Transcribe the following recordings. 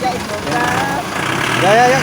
guys, bongkar. Ya.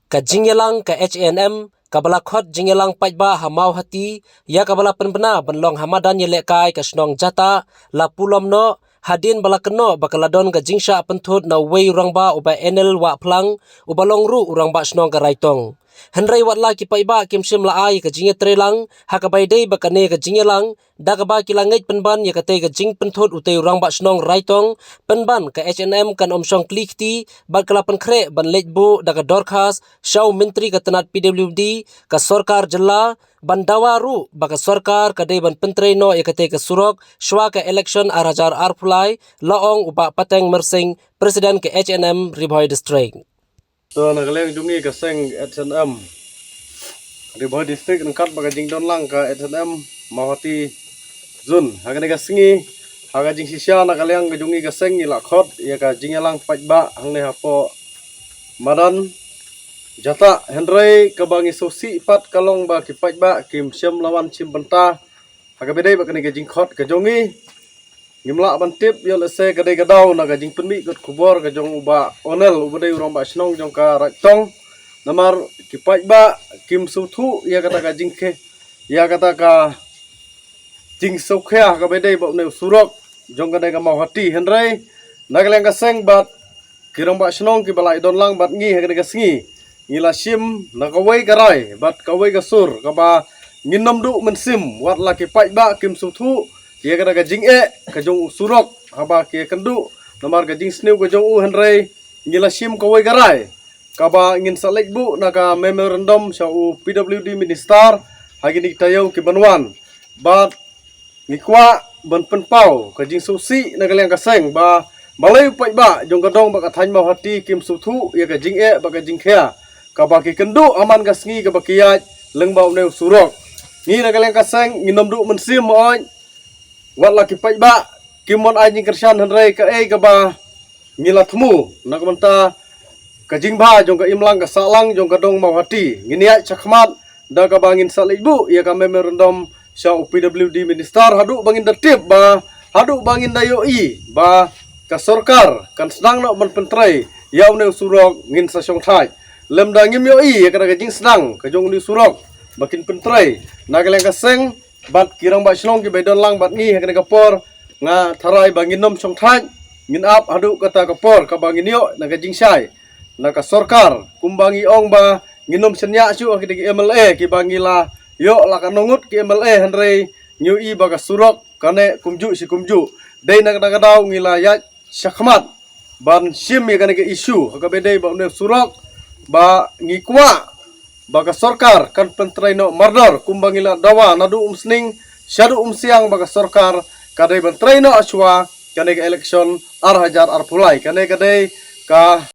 Ka jingyelang ka H&M kabala khot jingyelang pajba hamau hati ya kabala penbena benlong hamadan yelek kai ka snong jata la pulom no hadin bala keno bakaladon ka jingsha penthut na wei urangba uba enel wa plang ubalong ru urangba snong ka raitong henrai watla ki paiba kimsim la ai ka jinge trelang hakabai dei bakane ka jingelang dagaba kilangai penban ya kate ka jing penthut utei urangba snong raitong penban ka H&M kan omsong klikti bakala penkre ban lejbu daga dorkhas shau menteri ka tenat PWD ka sorkar jela bandawa ru baka sorkar ka dei ban pentre no ya kate ka surok shwa ka election arajar arpulai laong uba pateng mersing presiden ka H&M Ribhoi district. So nagaleng jungi ka seng H&M Ribhoi district nangkat baga jing don lang ka H&M Mawati Zun hagane ka singi haga jing sisya nagaleng ka jungi ka seng ila khot ya ka jing lang pajba hangne hapo madan jata henry ka bangi sosi pat kalong ba ki pajba kim syam lawan sim benta haga bedai bakane ka jing khot ka jungi ngimla bantip yo lese kadai kadau na gajing penmi kot kubor ka jong uba onel ubadai urang ba snong jong ka raktong namar kipai ba kim suthu ya kata gajing ke ya kata ka jing sokhya ka bedai ba ne surok jong kadai ka mau hati henrai nagaleng ka seng bat kirang ba snong ki balai don lang bat ngi kadai ka singi ngila sim na ka wei karai bat ka wei ka sur ka ba nginom du mensim wat la kipai ba kim suthu kia kada gajing ka jong surok haba kia kendu namar gajing snew ka jong henry ngila sim ka wai garai kaba ngin salek bu naka memorandum sa u PWD minister hagi ni tayo ki banwan bat ngikwa ban penpau gajing susi nagaleng ka seng ba balai pai ba jong kadong ba ka thany mau hati kim suthu ya gajing ba gajing khia kaba ki kendu aman ka sngi ka ba kia lengbau new surok ni nagaleng ka seng nginom du mensim oi wat laki pai ba kimon ai kersan henry ka ka ba ngila thmu nak menta ka jingba jong ka imlang ka salang jong ka dong mau hati nginia chakmat da ka bangin salibu ya ka memorandum sa PWD minister hadu bangin tertib ba hadu bangin dayo ba ka sorkar kan sedang no ban pentrai ya ne surok ngin sa syong thai lemda ngim yo ya ka jing sedang ka jong ni surok bakin pentrai nagaleng ka seng bat kirang ba snong ki bedon lang bat ngi hakane kapor nga tharai bangin nom chong than ngin ap hadu kata kapor ka bangin yo naga jing sai naka sorkar kumbangi ong ba nginom senya chu ki MLA ki bangila yo la kanongut ki MLA henry nyu i baga surok kane kumju si kumju dei naga daw ngila ya syakmat ban sim ya kane ke isu ka bedai ba ne surok ba ngikwa baga sorkar kan pentrai no mardor kumbangila dawa nadu umsning syadu umsiang baga sorkar kadai pentrai no aswa kane ke election ar hajar ar pulai kane kadai ka